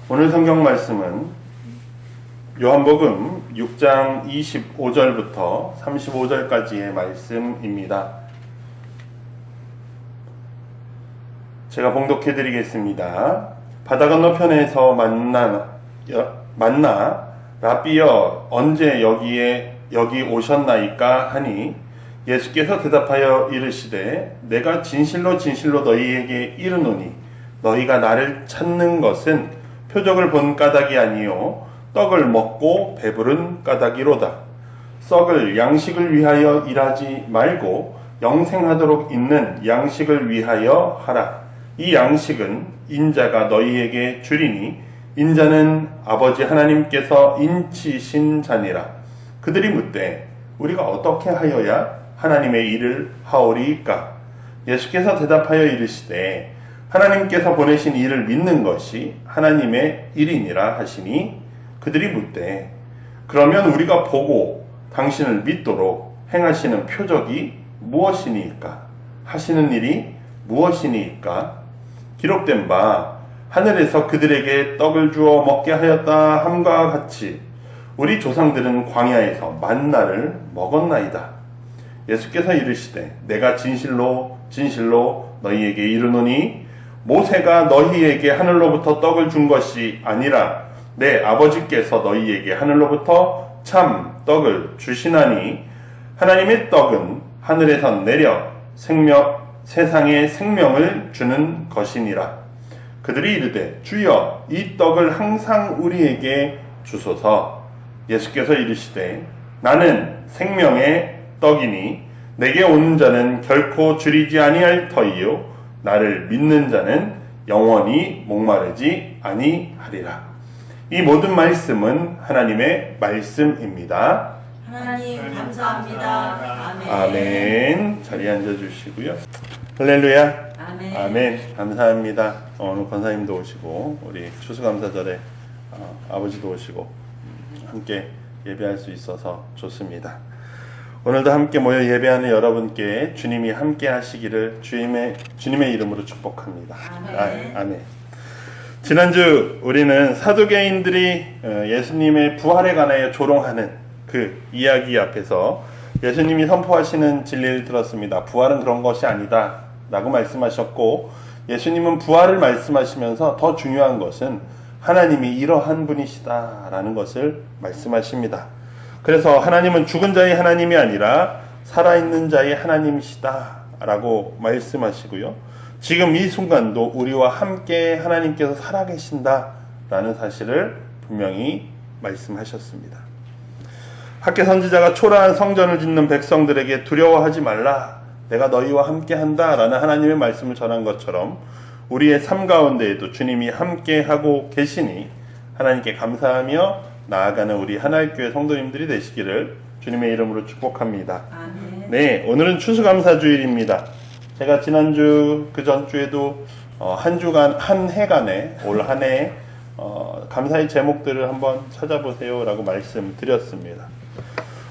오늘 성경 말씀은 요한복음 6장 25절부터 35절까지의 말씀입니다. 제가 봉독해 드리겠습니다. 바다 건너편에서 만나 라삐여 언제 여기 오셨나이까 하니 예수께서 대답하여 이르시되 내가 진실로 진실로 너희에게 이르노니 너희가 나를 찾는 것은 표적을 본 까닭이 아니요 떡을 먹고 배부른 까닭이로다. 썩을 양식을 위하여 일하지 말고 영생하도록 있는 양식을 위하여 하라. 이 양식은 인자가 너희에게 주리니 인자는 아버지 하나님께서 인치신 자니라. 그들이 묻되 우리가 어떻게 하여야 하나님의 일을 하오리이까? 예수께서 대답하여 이르시되 하나님께서 보내신 이를 믿는 것이 하나님의 일이니라 하시니 그들이 묻되 그러면 우리가 보고 당신을 믿도록 행하시는 표적이 무엇이니까? 하시는 일이 무엇이니까? 기록된 바 하늘에서 그들에게 떡을 주어 먹게 하였다 함과 같이 우리 조상들은 광야에서 만나를 먹었나이다. 예수께서 이르시되 내가 진실로 진실로 너희에게 이르노니 모세가 너희에게 하늘로부터 떡을 준 것이 아니라 내 아버지께서 너희에게 하늘로부터 참 떡을 주시나니 하나님의 떡은 하늘에서 내려 세상에 생명을 주는 것이니라. 그들이 이르되 주여 이 떡을 항상 우리에게 주소서. 예수께서 이르시되 나는 생명의 떡이니 내게 오는 자는 결코 줄이지 아니할 터이요 나를 믿는 자는 영원히 목마르지 아니하리라. 이 모든 말씀은 하나님의 말씀입니다. 하나님 감사합니다. 아멘. 아멘. 자리에 앉아주시고요. 할렐루야. 아멘. 아멘. 감사합니다. 오늘 권사님도 오시고 우리 추수감사절에 아버지도 오시고 함께 예배할 수 있어서 좋습니다. 오늘도 함께 모여 예배하는 여러분께 주님이 함께 하시기를 주님의 이름으로 축복합니다. 아멘. 아멘. 지난주 우리는 사두개인들이 예수님의 부활에 관하여 조롱하는 그 이야기 앞에서 예수님이 선포하시는 진리를 들었습니다. 부활은 그런 것이 아니다 라고 말씀하셨고, 예수님은 부활을 말씀하시면서 더 중요한 것은 하나님이 이러한 분이시다 라는 것을 말씀하십니다. 그래서 하나님은 죽은 자의 하나님이 아니라 살아있는 자의 하나님이시다 라고 말씀하시고요, 지금 이 순간도 우리와 함께 하나님께서 살아계신다 라는 사실을 분명히 말씀하셨습니다. 학개 선지자가 초라한 성전을 짓는 백성들에게 두려워하지 말라, 내가 너희와 함께 한다 라는 하나님의 말씀을 전한 것처럼 우리의 삶 가운데에도 주님이 함께 하고 계시니 하나님께 감사하며 나아가는 우리 하나님교회 성도님들이 되시기를 주님의 이름으로 축복합니다. 아멘. 네, 오늘은 추수감사주일입니다. 제가 지난주 그 전주에도 한 주간 한 해간에 올 한 해 감사의 제목들을 한번 찾아보세요 라고 말씀드렸습니다.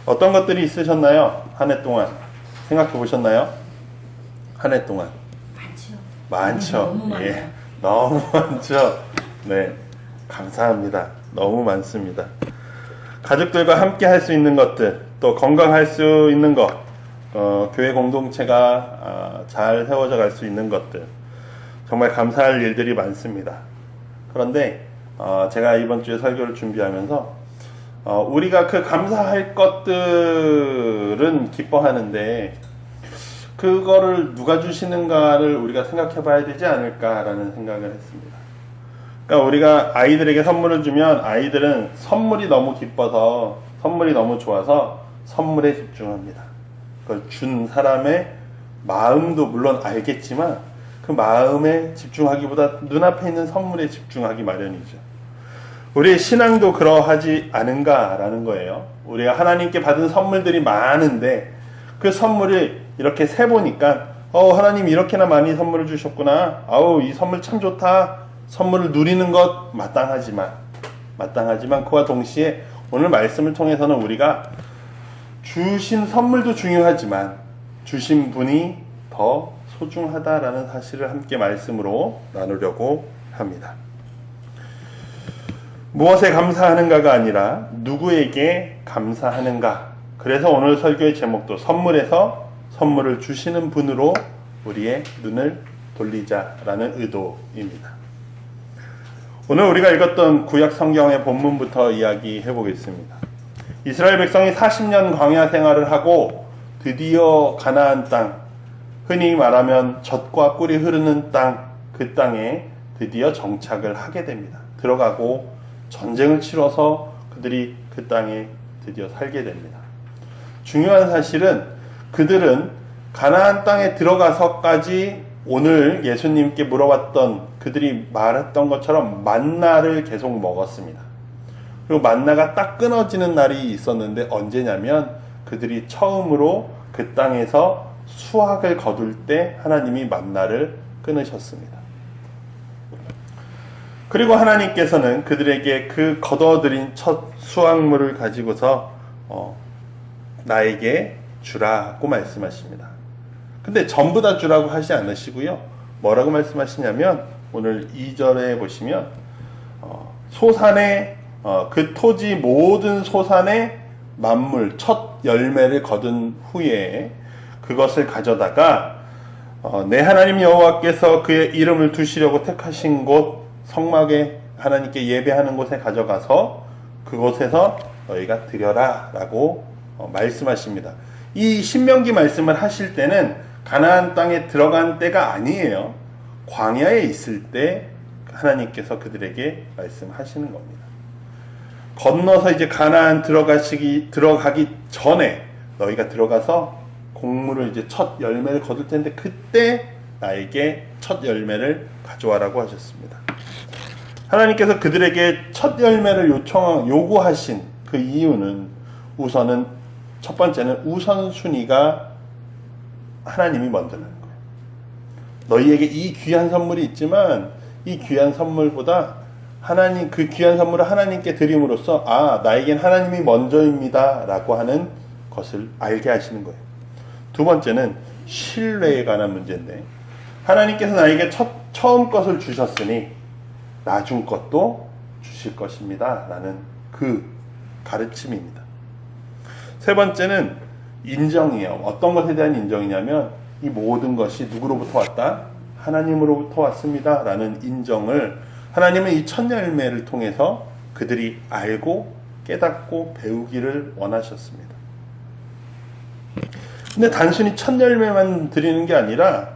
어떤 것들이 있으셨나요? 한 해 동안 생각해 보셨나요? 한 해 동안 많죠. 너무 많아요. 예, 너무 많죠. 네, 감사합니다. 너무 많습니다. 가족들과 함께 할 수 있는 것들, 또 건강할 수 있는 것, 교회 공동체가 잘 세워져 갈 수 있는 것들, 정말 감사할 일들이 많습니다. 그런데 제가 이번 주에 설교를 준비하면서 우리가 그 감사할 것들은 기뻐하는데 그거를 누가 주시는가를 우리가 생각해 봐야 되지 않을까라는 생각을 했습니다. 그러니까 우리가 아이들에게 선물을 주면 아이들은 선물이 너무 기뻐서, 선물이 너무 좋아서 선물에 집중합니다. 그걸 준 사람의 마음도 물론 알겠지만 그 마음에 집중하기보다 눈앞에 있는 선물에 집중하기 마련이죠. 우리의 신앙도 그러하지 않은가라는 거예요. 우리가 하나님께 받은 선물들이 많은데 그 선물을 이렇게 세보니까 하나님 이렇게나 많이 선물을 주셨구나, 이 선물 참 좋다, 선물을 누리는 것 마땅하지만 그와 동시에 오늘 말씀을 통해서는 우리가 주신 선물도 중요하지만 주신 분이 더 소중하다라는 사실을 함께 말씀으로 나누려고 합니다. 무엇에 감사하는가가 아니라 누구에게 감사하는가. 그래서 오늘 설교의 제목도 선물에서 선물을 주시는 분으로 우리의 눈을 돌리자라는 의도입니다. 오늘 우리가 읽었던 구약 성경의 본문부터 이야기해 보겠습니다. 이스라엘 백성이 40년 광야 생활을 하고 드디어 가나안 땅, 흔히 말하면 젖과 꿀이 흐르는 땅, 그 땅에 드디어 정착을 하게 됩니다. 들어가고 전쟁을 치러서 그들이 그 땅에 드디어 살게 됩니다. 중요한 사실은 그들은 가나안 땅에 들어가서까지 오늘 예수님께 물어봤던 그들이 말했던 것처럼 만나를 계속 먹었습니다. 그리고 만나가 딱 끊어지는 날이 있었는데 언제냐면 그들이 처음으로 그 땅에서 수확을 거둘 때 하나님이 만나를 끊으셨습니다. 그리고 하나님께서는 그들에게 그 거둬들인 첫 수확물을 가지고서 나에게 주라고 말씀하십니다. 근데 전부 다 주라고 하지 않으시고요. 뭐라고 말씀하시냐면 오늘 2절에 보시면 소산의 그 토지 모든 소산의 만물 첫 열매를 거둔 후에 그것을 가져다가 내 하나님 여호와께서 그의 이름을 두시려고 택하신 곳 성막에 하나님께 예배하는 곳에 가져가서 그곳에서 너희가 드려라 라고 말씀하십니다. 이 신명기 말씀을 하실 때는 가나안 땅에 들어간 때가 아니에요. 광야에 있을 때 하나님께서 그들에게 말씀하시는 겁니다. 건너서 이제 가나안 들어가기 전에 너희가 들어가서 곡물을 이제 첫 열매를 거둘 텐데 그때 나에게 첫 열매를 가져와라고 하셨습니다. 하나님께서 그들에게 첫 열매를 요구하신 그 이유는 우선은 첫 번째는 우선순위가 하나님이 먼저라는 거예요. 너희에게 이 귀한 선물이 있지만 이 귀한 선물보다 하나님 그 귀한 선물을 하나님께 드림으로써 나에겐 하나님이 먼저입니다 라고 하는 것을 알게 하시는 거예요. 두 번째는 신뢰에 관한 문제인데 하나님께서 나에게 처음 것을 주셨으니 나중 것도 주실 것입니다 라는 그 가르침입니다. 세 번째는 인정이에요. 어떤 것에 대한 인정이냐면 이 모든 것이 누구로부터 왔다? 하나님으로부터 왔습니다 라는 인정을 하나님은 이 첫 열매를 통해서 그들이 알고 깨닫고 배우기를 원하셨습니다. 근데 단순히 첫 열매만 드리는 게 아니라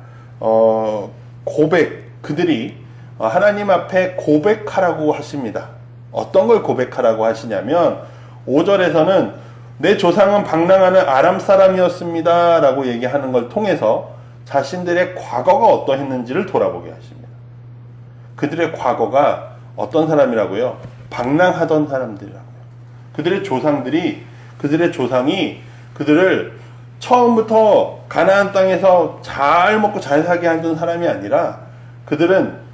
그들이 하나님 앞에 고백하라고 하십니다. 어떤 걸 고백하라고 하시냐면 5절에서는 내 조상은 방랑하는 아람 사람이었습니다 라고 얘기하는 걸 통해서 자신들의 과거가 어떠했는지를 돌아보게 하십니다. 그들의 과거가 어떤 사람이라고요? 방랑하던 사람들이라고요. 그들의 조상이 그들을 처음부터 가나안 땅에서 잘 먹고 잘 살게 하던 사람이 아니라 그들은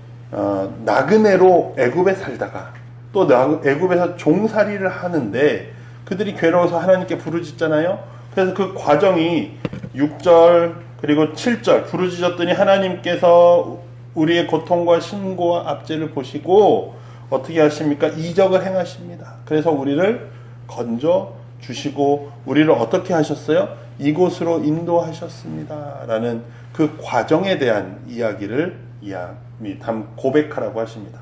나그네로 애굽에 살다가 또 애굽에서 종살이를 하는데 그들이 괴로워서 하나님께 부르짖잖아요. 그래서 그 과정이 6절 그리고 7절 부르짖었더니 하나님께서 우리의 고통과 신고와 압제를 보시고 어떻게 하십니까? 이적을 행하십니다. 그래서 우리를 건져 주시고 우리를 어떻게 하셨어요? 이곳으로 인도하셨습니다 라는 그 과정에 대한 이야기를 고백하라고 하십니다.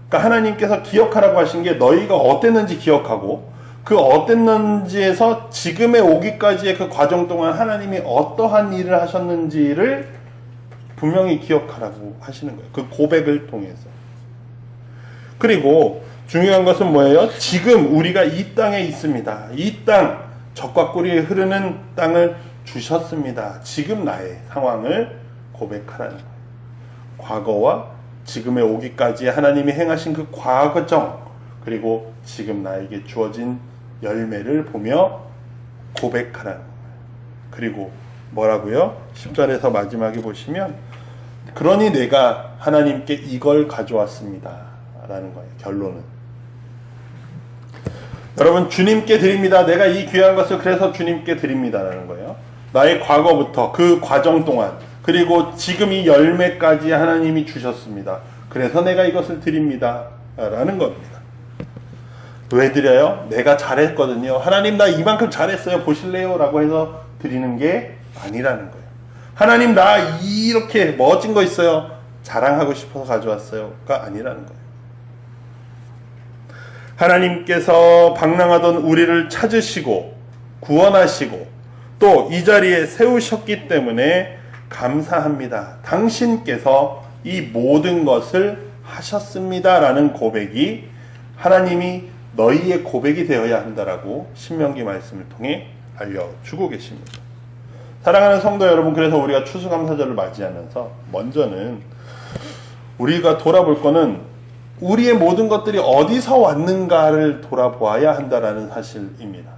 그러니까 하나님께서 기억하라고 하신 게 너희가 어땠는지 기억하고 그 어땠는지에서 지금에 오기까지의 그 과정 동안 하나님이 어떠한 일을 하셨는지를 분명히 기억하라고 하시는 거예요. 그 고백을 통해서. 그리고 중요한 것은 뭐예요? 지금 우리가 이 땅에 있습니다. 이 땅, 젖과 꿀이 흐르는 땅을 주셨습니다. 지금 나의 상황을 고백하라는 거예요. 과거와 지금에 오기까지 하나님이 행하신 그 과정, 그리고 지금 나에게 주어진 열매를 보며 고백하라는 거예요. 그리고 뭐라고요? 10절에서 마지막에 보시면 그러니 내가 하나님께 이걸 가져왔습니다 라는 거예요. 결론은 여러분 주님께 드립니다. 내가 이 귀한 것을 그래서 주님께 드립니다 라는 거예요. 나의 과거부터 그 과정 동안 그리고 지금 이 열매까지 하나님이 주셨습니다. 그래서 내가 이것을 드립니다 라는 겁니다. 왜 드려요? 내가 잘했거든요. 하나님 나 이만큼 잘했어요. 보실래요? 라고 해서 드리는 게 아니라는 거예요. 하나님 나 이렇게 멋진 거 있어요. 자랑하고 싶어서 가져왔어요가 아니라는 거예요. 하나님께서 방랑하던 우리를 찾으시고 구원하시고 또 이 자리에 세우셨기 때문에 감사합니다. 당신께서 이 모든 것을 하셨습니다라는 고백이 하나님이 너희의 고백이 되어야 한다라고 신명기 말씀을 통해 알려주고 계십니다. 사랑하는 성도 여러분, 그래서 우리가 추수감사절을 맞이하면서 먼저는 우리가 돌아볼 거는 우리의 모든 것들이 어디서 왔는가를 돌아보아야 한다라는 사실입니다.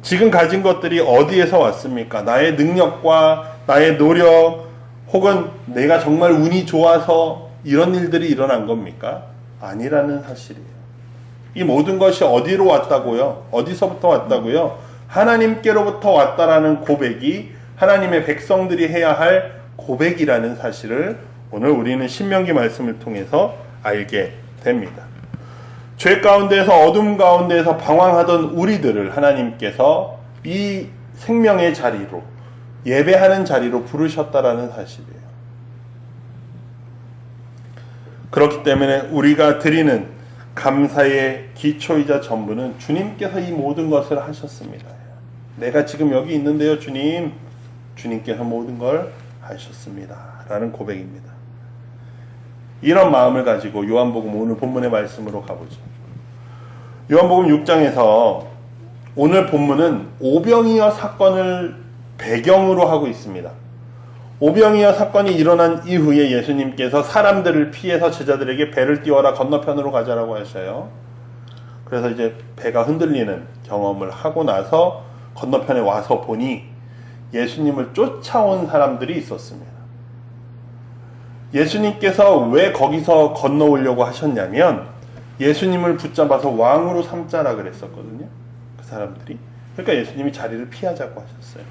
지금 가진 것들이 어디에서 왔습니까? 나의 능력과 나의 노력 혹은 내가 정말 운이 좋아서 이런 일들이 일어난 겁니까? 아니라는 사실이에요. 이 모든 것이 어디로 왔다고요? 어디서부터 왔다고요? 하나님께로부터 왔다라는 고백이 하나님의 백성들이 해야 할 고백이라는 사실을 오늘 우리는 신명기 말씀을 통해서 알게 됩니다. 죄 가운데에서 어둠 가운데에서 방황하던 우리들을 하나님께서 이 생명의 자리로 예배하는 자리로 부르셨다라는 사실이에요. 그렇기 때문에 우리가 드리는 감사의 기초이자 전부는 주님께서 이 모든 것을 하셨습니다. 내가 지금 여기 있는데요, 주님. 주님께서 모든 걸 하셨습니다. 라는 고백입니다. 이런 마음을 가지고 요한복음 오늘 본문의 말씀으로 가보죠. 요한복음 6장에서 오늘 본문은 오병이어 사건을 배경으로 하고 있습니다. 오병이어 사건이 일어난 이후에 예수님께서 사람들을 피해서 제자들에게 배를 띄워라 건너편으로 가자라고 하셔요. 그래서 이제 배가 흔들리는 경험을 하고 나서 건너편에 와서 보니 예수님을 쫓아온 사람들이 있었습니다. 예수님께서 왜 거기서 건너오려고 하셨냐면 예수님을 붙잡아서 왕으로 삼자라 그랬었거든요. 그 사람들이. 그러니까 예수님이 자리를 피하자고 하셨어요.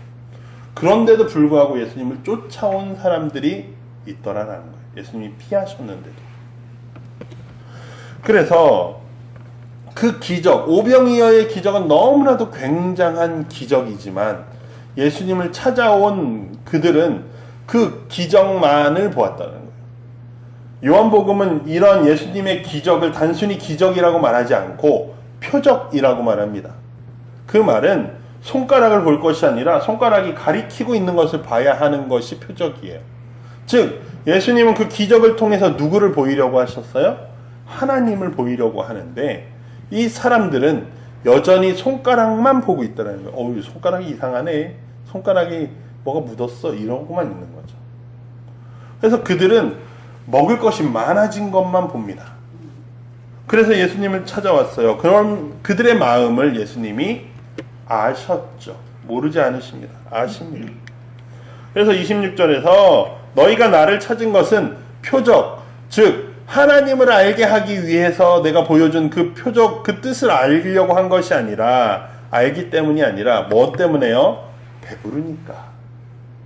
그런데도 불구하고 예수님을 쫓아온 사람들이 있더라라는 거예요. 예수님이 피하셨는데도. 그래서 그 기적, 오병이어의 기적은 너무나도 굉장한 기적이지만 예수님을 찾아온 그들은 그 기적만을 보았다는 거예요. 요한복음은 이런 예수님의 기적을 단순히 기적이라고 말하지 않고 표적이라고 말합니다. 그 말은 손가락을 볼 것이 아니라 손가락이 가리키고 있는 것을 봐야 하는 것이 표적이에요. 즉 예수님은 그 기적을 통해서 누구를 보이려고 하셨어요? 하나님을 보이려고 하는데 이 사람들은 여전히 손가락만 보고 있다는 거예요. 어우, 손가락이 이상하네. 손가락이 뭐가 묻었어. 이러고만 있는 거죠. 그래서 그들은 먹을 것이 많아진 것만 봅니다. 그래서 예수님을 찾아왔어요. 그럼 그들의 마음을 예수님이 아셨죠. 모르지 않으십니다. 아십니다. 그래서 26절에서 너희가 나를 찾은 것은 표적, 즉 하나님을 알게 하기 위해서 내가 보여준 그 표적, 그 뜻을 알려고 한 것이 아니라, 알기 때문이 아니라 뭐 때문에요? 배부르니까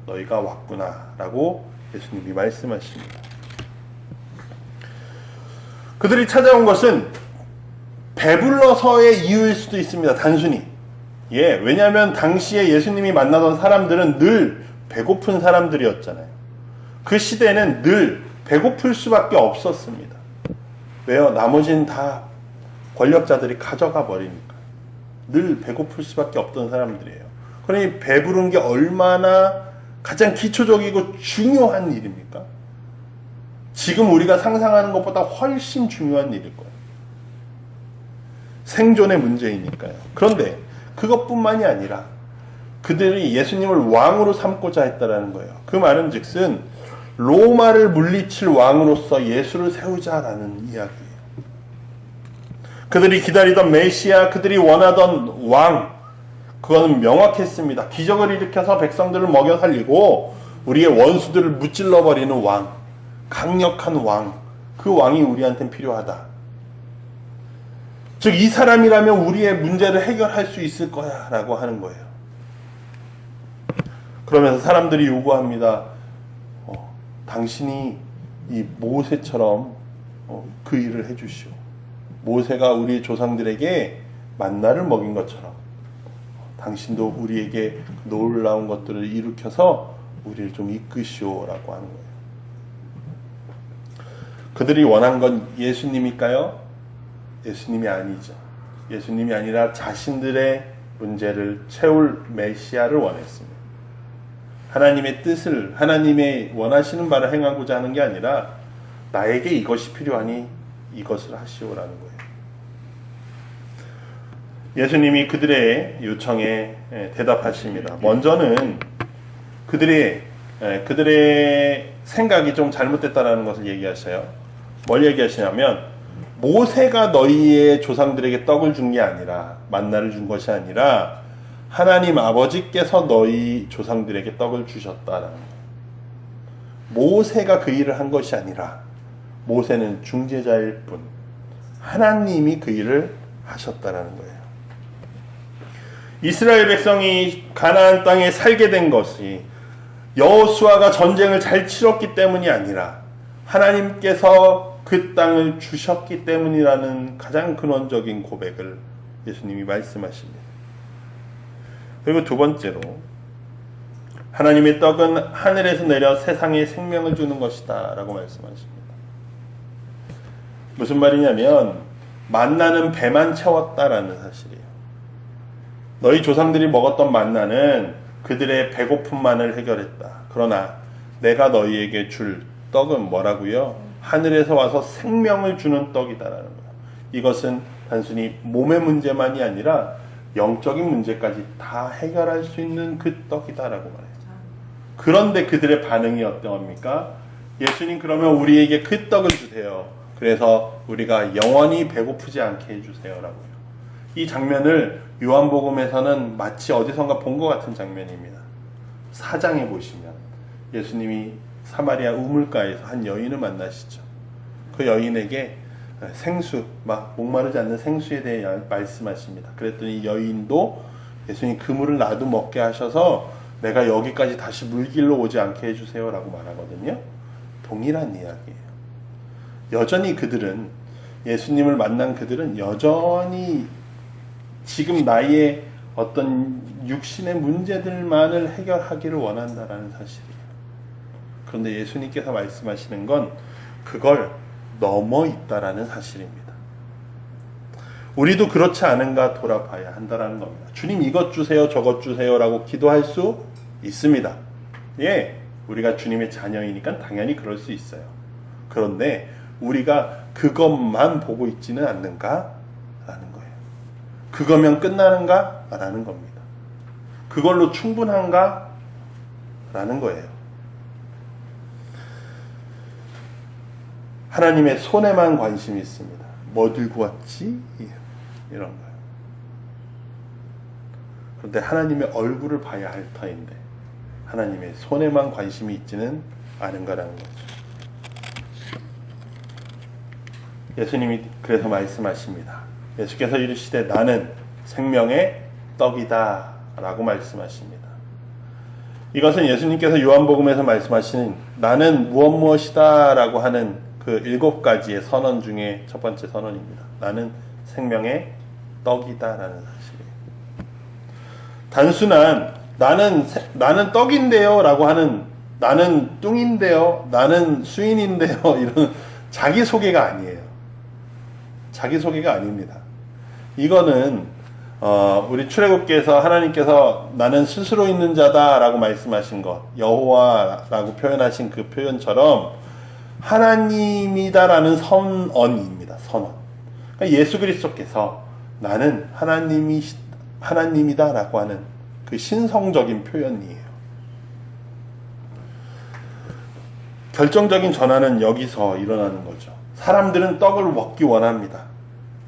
너희가 왔구나 라고 예수님이 말씀하십니다. 그들이 찾아온 것은 배불러서의 이유일 수도 있습니다. 단순히. 왜냐하면 당시에 예수님이 만나던 사람들은 늘 배고픈 사람들이었잖아요. 그 시대는 늘 배고플 수밖에 없었습니다. 왜요? 나머지는 다 권력자들이 가져가 버리니까. 늘 배고플 수밖에 없던 사람들이에요. 그러니 배부른 게 얼마나 가장 기초적이고 중요한 일입니까? 지금 우리가 상상하는 것보다 훨씬 중요한 일일 거예요. 생존의 문제이니까요. 그런데 그것뿐만이 아니라 그들이 예수님을 왕으로 삼고자 했다라는 거예요. 그 말은 즉슨 로마를 물리칠 왕으로서 예수를 세우자라는 이야기예요. 그들이 기다리던 메시아, 그들이 원하던 왕, 그거는 명확했습니다. 기적을 일으켜서 백성들을 먹여 살리고 우리의 원수들을 무찔러버리는 왕, 강력한 왕, 그 왕이 우리한테는 필요하다. 즉 이 사람이라면 우리의 문제를 해결할 수 있을 거야 라고 하는 거예요. 그러면서 사람들이 요구합니다. 당신이 이 모세처럼 그 일을 해주시오. 모세가 우리 조상들에게 만나를 먹인 것처럼 당신도 우리에게 놀라운 것들을 일으켜서 우리를 좀 이끄시오라고 하는 거예요. 그들이 원한 건 예수님일까요? 예수님이 아니죠. 예수님이 아니라 자신들의 문제를 채울 메시아를 원했습니다. 하나님의 뜻을, 하나님의 원하시는 바를 행하고자 하는 게 아니라 나에게 이것이 필요하니 이것을 하시오라는 거예요. 예수님이 그들의 요청에 대답하십니다. 먼저는 그들의 생각이 좀 잘못됐다는 것을 얘기하셔요. 뭘 얘기하시냐면 모세가 너희의 조상들에게 떡을 준 게 아니라, 만나를 준 것이 아니라 하나님 아버지께서 너희 조상들에게 떡을 주셨다라는 거예요. 모세가 그 일을 한 것이 아니라 모세는 중재자일 뿐 하나님이 그 일을 하셨다라는 거예요. 이스라엘 백성이 가나안 땅에 살게 된 것이 여호수아가 전쟁을 잘 치렀기 때문이 아니라 하나님께서 그 땅을 주셨기 때문이라는 가장 근원적인 고백을 예수님이 말씀하십니다. 그리고 두 번째로 하나님의 떡은 하늘에서 내려 세상에 생명을 주는 것이다 라고 말씀하십니다. 무슨 말이냐면 만나는 배만 채웠다라는 사실이에요. 너희 조상들이 먹었던 만나는 그들의 배고픔만을 해결했다. 그러나 내가 너희에게 줄 떡은 뭐라고요? 하늘에서 와서 생명을 주는 떡이다라는 거예요. 이것은 단순히 몸의 문제만이 아니라 영적인 문제까지 다 해결할 수 있는 그 떡이다라고 말해요. 그런데 그들의 반응이 어떠합니까? 예수님 그러면 우리에게 그 떡을 주세요. 그래서 우리가 영원히 배고프지 않게 해주세요라고요. 이 장면을 요한복음에서는 마치 어디선가 본 것 같은 장면입니다. 4장에 보시면 예수님이 사마리아 우물가에서 한 여인을 만나시죠. 그 여인에게 생수, 막 목마르지 않는 생수에 대해 말씀하십니다. 그랬더니 여인도 예수님 그 물을 나도 먹게 하셔서 내가 여기까지 다시 물길로 오지 않게 해주세요 라고 말하거든요. 동일한 이야기예요. 여전히 그들은, 예수님을 만난 그들은 여전히 지금 나의 어떤 육신의 문제들만을 해결하기를 원한다라는 사실이에요. 그런데 예수님께서 말씀하시는 건 그걸 넘어 있다라는 사실입니다. 우리도 그렇지 않은가 돌아봐야 한다라는 겁니다. 주님 이것 주세요, 저것 주세요 라고 기도할 수 있습니다. 예, 우리가 주님의 자녀이니까 당연히 그럴 수 있어요. 그런데 우리가 그것만 보고 있지는 않는가? 라는 거예요. 그거면 끝나는가? 라는 겁니다. 그걸로 충분한가? 라는 거예요. 하나님의 손에만 관심이 있습니다. 뭐 들고 왔지? 이런 거예요. 그런데 하나님의 얼굴을 봐야 할 터인데 하나님의 손에만 관심이 있지는 않은가라는 거죠. 예수님이 그래서 말씀하십니다. 예수께서 이르시되 나는 생명의 떡이다 라고 말씀하십니다. 이것은 예수님께서 요한복음에서 말씀하시는 나는 무엇이다 라고 하는 그 7가지의 선언 중에 첫 번째 선언입니다. 나는 생명의 떡이다 라는 사실이에요. 단순한 나는 떡인데요 라고 하는 나는 뚱인데요, 나는 수인인데요 이런 자기소개가 아니에요. 자기소개가 아닙니다. 이거는 우리 출애굽기에서 하나님께서 나는 스스로 있는 자다 라고 말씀하신 것, 여호와라고 표현하신 그 표현처럼 하나님이다 라는 선언입니다. 선언. 그러니까 예수 그리스도께서 나는 하나님이다 라고 하는 그 신성적인 표현이에요. 결정적인 전환은 여기서 일어나는 거죠. 사람들은 떡을 먹기 원합니다.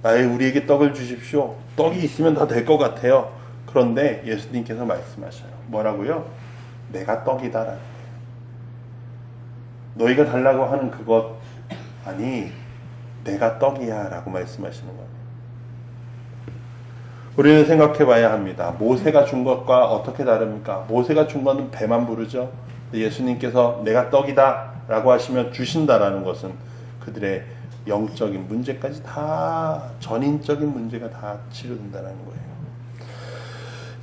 우리에게 떡을 주십시오. 떡이 있으면 다 될 것 같아요. 그런데 예수님께서 말씀하셔요. 뭐라고요? 내가 떡이다라는 거예요. 너희가 달라고 하는 그것 아니 내가 떡이야 라고 말씀하시는 거예요. 우리는 생각해 봐야 합니다. 모세가 준 것과 어떻게 다릅니까? 모세가 준 것은 배만 부르죠. 예수님께서 내가 떡이다 라고 하시면 주신다라는 것은 그들의 영적인 문제까지 다, 전인적인 문제가 다 치료된다는 거예요.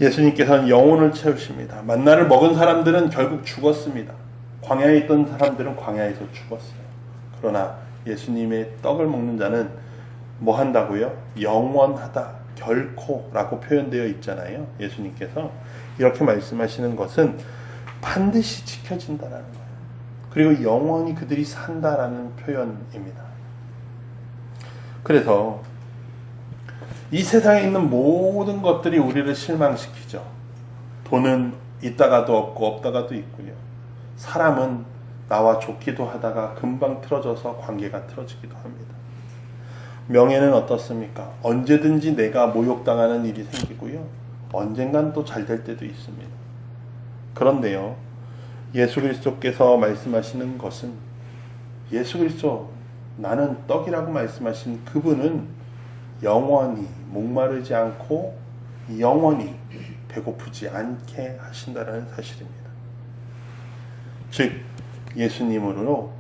예수님께서는 영혼을 채우십니다. 만나를 먹은 사람들은 결국 죽었습니다. 광야에 있던 사람들은 광야에서 죽었어요. 그러나 예수님의 떡을 먹는 자는 뭐 한다고요? 영원하다, 결코라고 표현되어 있잖아요. 예수님께서 이렇게 말씀하시는 것은 반드시 지켜진다라는 거예요. 그리고 영원히 그들이 산다라는 표현입니다. 그래서 이 세상에 있는 모든 것들이 우리를 실망시키죠. 돈은 있다가도 없고 없다가도 있고요. 사람은 나와 좋기도 하다가 금방 틀어져서 관계가 틀어지기도 합니다. 명예는 어떻습니까? 언제든지 내가 모욕당하는 일이 생기고요. 언젠간 또 잘 될 때도 있습니다. 그런데요, 예수 그리스도께서 말씀하시는 것은, 예수 그리스도, 나는 떡이라고 말씀하신 그분은 영원히 목마르지 않고 영원히 배고프지 않게 하신다는 사실입니다. 즉 예수님으로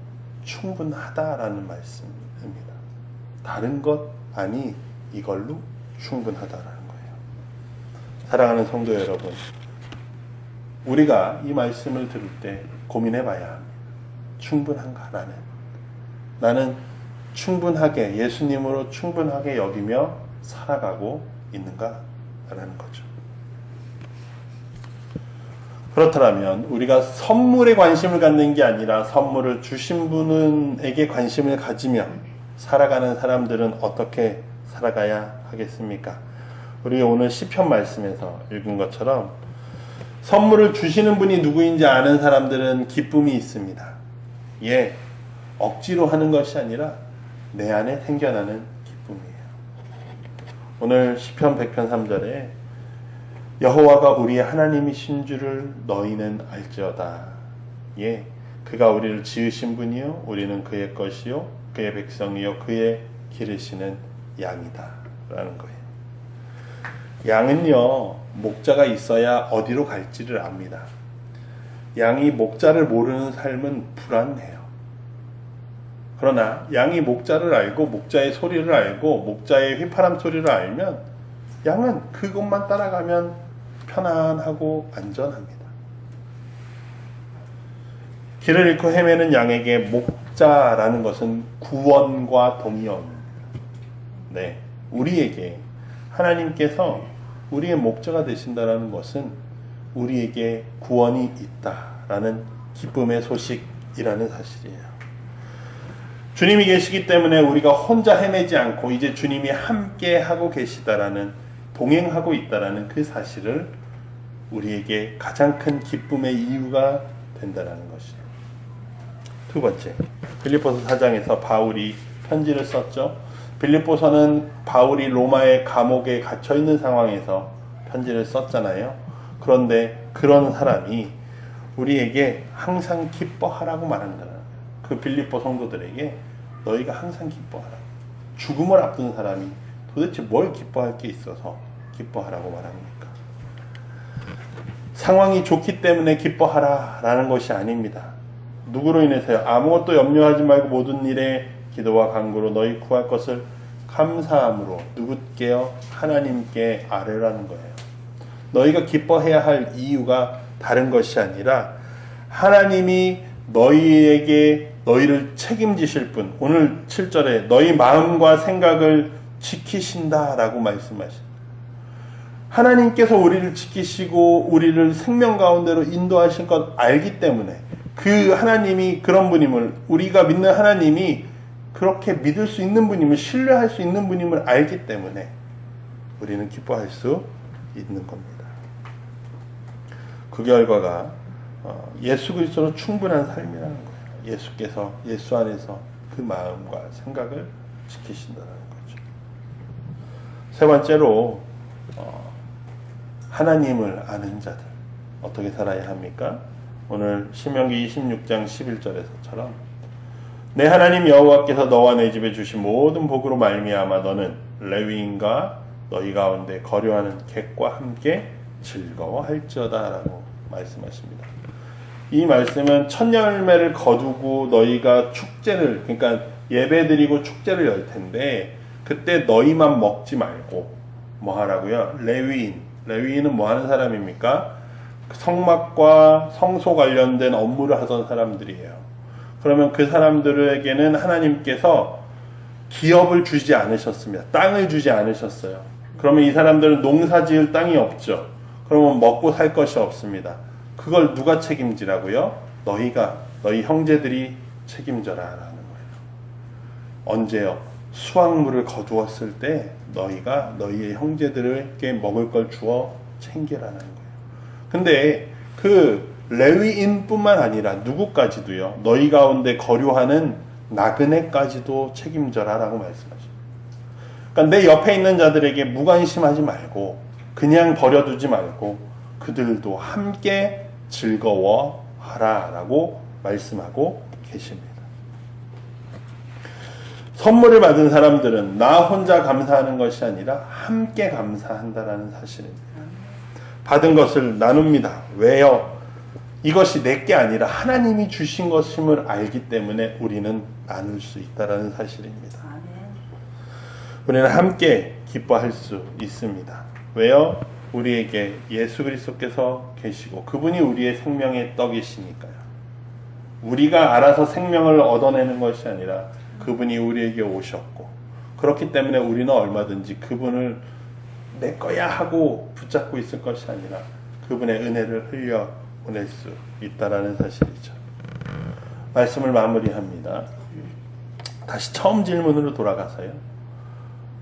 충분하다라는 말씀입니다. 다른 것 아니 이걸로 충분하다라는 거예요. 사랑하는 성도 여러분, 우리가 이 말씀을 들을 때 고민해 봐야 합니다. 충분한가 나는 충분하게, 예수님으로 충분하게 여기며 살아가고 있는가 라는 거죠. 그렇다면 우리가 선물에 관심을 갖는 게 아니라 선물을 주신 분에게 관심을 가지며 살아가는 사람들은 어떻게 살아가야 하겠습니까? 우리 오늘 시편 말씀에서 읽은 것처럼 선물을 주시는 분이 누구인지 아는 사람들은 기쁨이 있습니다. 예, 억지로 하는 것이 아니라 내 안에 생겨나는 기쁨이에요. 오늘 시편 100편 3절에 여호와가 우리의 하나님이신 줄을 너희는 알지어다. 예, 그가 우리를 지으신 분이요 우리는 그의 것이요 그의 백성이요 그의 기르시는 양이다 라는 거예요. 양은요 목자가 있어야 어디로 갈지를 압니다. 양이 목자를 모르는 삶은 불안해요. 그러나 양이 목자를 알고 목자의 소리를 알고 목자의 휘파람 소리를 알면 양은 그것만 따라가면 편안하고 안전합니다. 길을 잃고 헤매는 양에게 목자라는 것은 구원과 동의어입니다. 네, 우리에게 하나님께서 우리의 목자가 되신다는 것은 우리에게 구원이 있다라는 기쁨의 소식이라는 사실이에요. 주님이 계시기 때문에 우리가 혼자 헤매지 않고 이제 주님이 함께 하고 계시다라는, 동행하고 있다라는 그 사실을 우리에게 가장 큰 기쁨의 이유가 된다라는 것이에요. 두 번째, 빌립보서 4장에서 바울이 편지를 썼죠. 빌립보서는 바울이 로마의 감옥에 갇혀 있는 상황에서 편지를 썼잖아요. 그런데 그런 사람이 우리에게 항상 기뻐하라고 말한다는 거예요. 그 빌립보 성도들에게 너희가 항상 기뻐하라. 죽음을 앞둔 사람이 도대체 뭘 기뻐할 게 있어서 기뻐하라고 말합니까? 상황이 좋기 때문에 기뻐하라 라는 것이 아닙니다. 누구로 인해서요? 아무것도 염려하지 말고 모든 일에 기도와 간구로 너희 구할 것을 감사함으로 누구께요? 하나님께 아뢰라는 거예요. 너희가 기뻐해야 할 이유가 다른 것이 아니라 하나님이 너희에게 너희를 책임지실 분, 오늘 7절에 너희 마음과 생각을 지키신다라고 말씀하십니다. 하나님께서 우리를 지키시고 우리를 생명 가운데로 인도하신 것 알기 때문에 그 하나님이 그런 분임을, 우리가 믿는 하나님이 그렇게 믿을 수 있는 분임을, 신뢰할 수 있는 분임을 알기 때문에 우리는 기뻐할 수 있는 겁니다. 그 결과가 예수 그리스도로 충분한 삶이라는 거예요. 예수께서 예수 안에서 그 마음과 생각을 지키신다는 거죠. 세 번째로 하나님을 아는 자들 어떻게 살아야 합니까? 오늘 신명기 26장 11절에서처럼 내 하나님 여호와께서 너와 내 집에 주신 모든 복으로 말미암아 너는 레위인과 너희 가운데 거류하는 객과 함께 즐거워할지어다 라고 말씀하십니다. 이 말씀은 첫 열매를 거두고 너희가 축제를, 그러니까 예배드리고 축제를 열 텐데 그때 너희만 먹지 말고 뭐 하라고요? 레위인은 뭐 하는 사람입니까? 성막과 성소 관련된 업무를 하던 사람들이에요. 그러면 그 사람들에게는 하나님께서 기업을 주지 않으셨습니다. 땅을 주지 않으셨어요. 그러면 이 사람들은 농사 지을 땅이 없죠. 그러면 먹고 살 것이 없습니다. 그걸 누가 책임지라고요? 너희 형제들이 책임져라 라는 거예요. 언제요? 수확물을 거두었을 때 너희가 너희의 형제들에게 먹을 걸 주어 챙기라는 거예요. 근데 그 레위인뿐만 아니라 누구까지도요. 너희 가운데 거류하는 나그네까지도 책임져라 라고 말씀하십니다. 그러니까 내 옆에 있는 자들에게 무관심하지 말고 그냥 버려두지 말고 그들도 함께 즐거워하라 라고 말씀하고 계십니다. 선물을 받은 사람들은 나 혼자 감사하는 것이 아니라 함께 감사한다라는 사실입니다. 받은 것을 나눕니다. 왜요? 이것이 내게 아니라 하나님이 주신 것임을 알기 때문에 우리는 나눌 수 있다라는 사실입니다. 우리는 함께 기뻐할 수 있습니다. 왜요? 우리에게 예수 그리스도께서 계시고 그분이 우리의 생명의 떡이시니까요. 우리가 알아서 생명을 얻어내는 것이 아니라 그분이 우리에게 오셨고 그렇기 때문에 우리는 얼마든지 그분을 내 거야 하고 붙잡고 있을 것이 아니라 그분의 은혜를 흘려보낼 수 있다라는 사실이죠. 말씀을 마무리합니다. 다시 처음 질문으로 돌아가서요.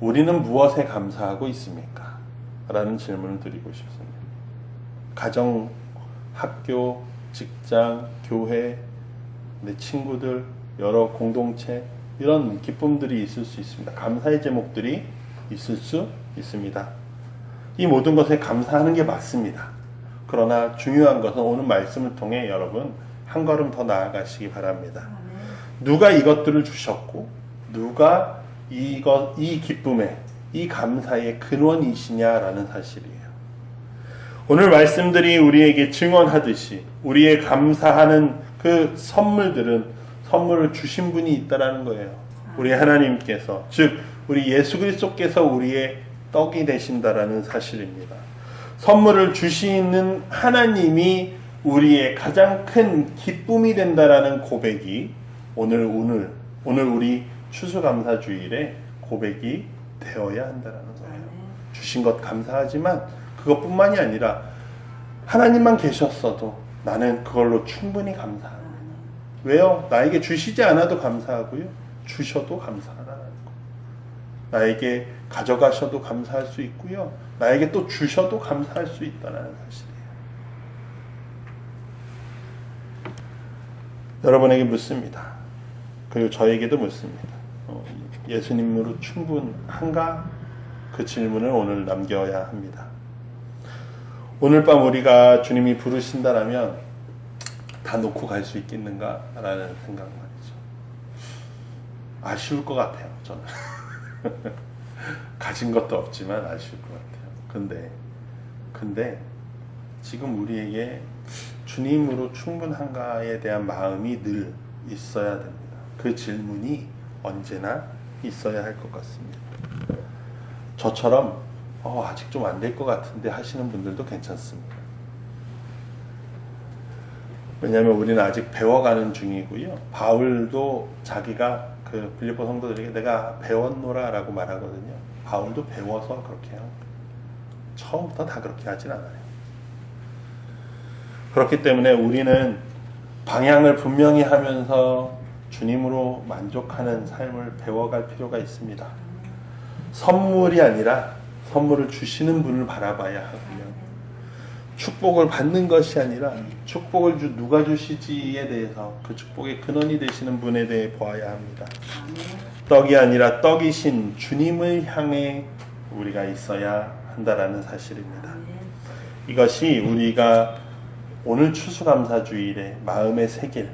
우리는 무엇에 감사하고 있습니까? 라는 질문을 드리고 싶습니다. 가정, 학교, 직장, 교회, 내 친구들, 여러 공동체 이런 기쁨들이 있을 수 있습니다. 감사의 제목들이 있을 수 있습니다. 이 모든 것에 감사하는 게 맞습니다. 그러나 중요한 것은 오늘 말씀을 통해 여러분 한 걸음 더 나아가시기 바랍니다. 누가 이것들을 주셨고 누가 이 기쁨의 이 감사의 근원이시냐라는 사실이에요. 오늘 말씀들이 우리에게 증언하듯이 우리의 감사하는 그 선물을 주신 분이 있다라는 거예요. 우리 하나님께서, 즉 우리 예수 그리스도께서 우리의 떡이 되신다라는 사실입니다. 선물을 주시는 하나님이 우리의 가장 큰 기쁨이 된다라는 고백이 오늘 우리 추수감사주일의 고백이 되어야 한다라는 거예요. 주신 것 감사하지만 그것뿐만이 아니라 하나님만 계셨어도 나는 그걸로 충분히 감사합니다. 왜요? 나에게 주시지 않아도 감사하고요. 주셔도 감사하라는 거. 나에게 가져가셔도 감사할 수 있고요. 나에게 또 주셔도 감사할 수 있다는 사실이에요. 여러분에게 묻습니다. 그리고 저에게도 묻습니다. 예수님으로 충분한가? 그 질문을 오늘 남겨야 합니다. 오늘 밤 우리가 주님이 부르신다라면 다 놓고 갈 수 있겠는가? 라는 생각 말이죠. 아쉬울 것 같아요, 저는. 가진 것도 없지만 아쉬울 것 같아요. 근데 지금 우리에게 주님으로 충분한가에 대한 마음이 늘 있어야 됩니다. 그 질문이 언제나 있어야 할 것 같습니다. 저처럼 아직 좀 안 될 것 같은데 하시는 분들도 괜찮습니다. 왜냐하면 우리는 아직 배워가는 중이고요. 바울도 자기가 그 빌립보 성도들에게 내가 배웠노라 라고 말하거든요. 바울도 배워서 그렇게 해요. 처음부터 다 그렇게 하진 않아요. 그렇기 때문에 우리는 방향을 분명히 하면서 주님으로 만족하는 삶을 배워갈 필요가 있습니다. 선물이 아니라 선물을 주시는 분을 바라봐야 하고요. 축복을 받는 것이 아니라 축복을 누가 주시지에 대해서 그 축복의 근원이 되시는 분에 대해 보아야 합니다. 떡이 아니라 떡이신 주님을 향해 우리가 있어야 한다라는 사실입니다. 이것이 우리가 오늘 추수감사주일에 마음에 새길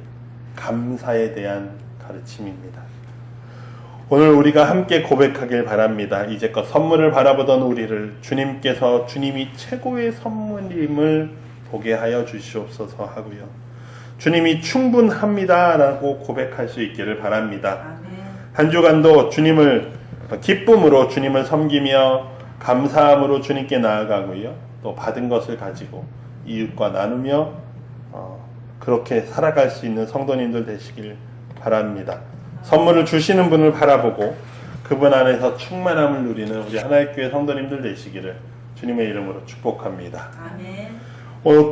감사에 대한 가르침입니다. 오늘 우리가 함께 고백하길 바랍니다. 이제껏 선물을 바라보던 우리를 주님이 최고의 선물임을 보게 하여 주시옵소서 하고요. 주님이 충분합니다 라고 고백할 수 있기를 바랍니다. 한 주간도 주님을 기쁨으로 주님을 섬기며 감사함으로 주님께 나아가고요. 또 받은 것을 가지고 이웃과 나누며 그렇게 살아갈 수 있는 성도님들 되시길 바랍니다. 선물을 주시는 분을 바라보고 그분 안에서 충만함을 누리는 우리 하나의 교회 성도님들 되시기를 주님의 이름으로 축복합니다. 아멘.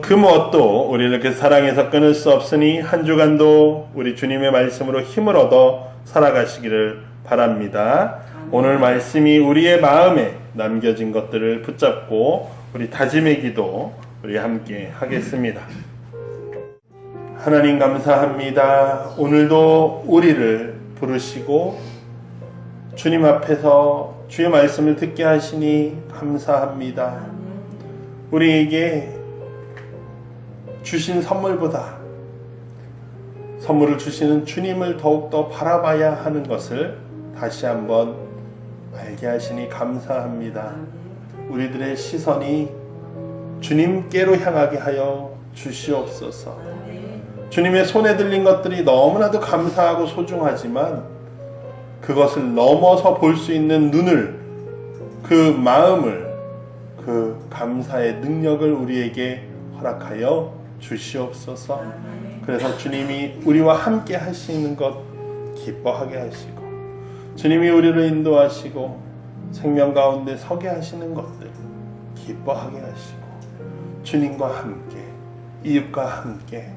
그 무엇도 우리를 이렇게 사랑해서 끊을 수 없으니 한 주간도 우리 주님의 말씀으로 힘을 얻어 살아가시기를 바랍니다. 오늘 말씀이 우리의 마음에 남겨진 것들을 붙잡고 우리 다짐의 기도 우리 함께 하겠습니다. 하나님 감사합니다. 오늘도 우리를 부르시고 주님 앞에서 주의 말씀을 듣게 하시니 감사합니다. 우리에게 주신 선물보다 선물을 주시는 주님을 더욱더 바라봐야 하는 것을 다시 한번 알게 하시니 감사합니다. 우리들의 시선이 주님께로 향하게 하여 주시옵소서. 주님의 손에 들린 것들이 너무나도 감사하고 소중하지만 그것을 넘어서 볼 수 있는 눈을, 그 마음을, 그 감사의 능력을 우리에게 허락하여 주시옵소서. 그래서 주님이 우리와 함께 하시는 것 기뻐하게 하시고 주님이 우리를 인도하시고 생명 가운데 서게 하시는 것들 기뻐하게 하시고 주님과 함께 이웃과 함께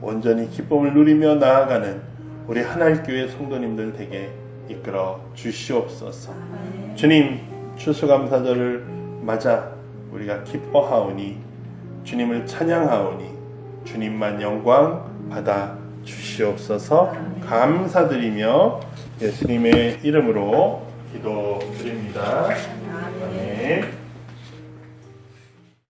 온전히 기쁨을 누리며 나아가는 우리 하나교회 성도님들 되게 이끌어 주시옵소서. 주님 추수감사절을 맞아 우리가 기뻐하오니 주님을 찬양하오니 주님만 영광 받아 주시옵소서. 감사드리며 예수님의 이름으로 기도드립니다. 아멘.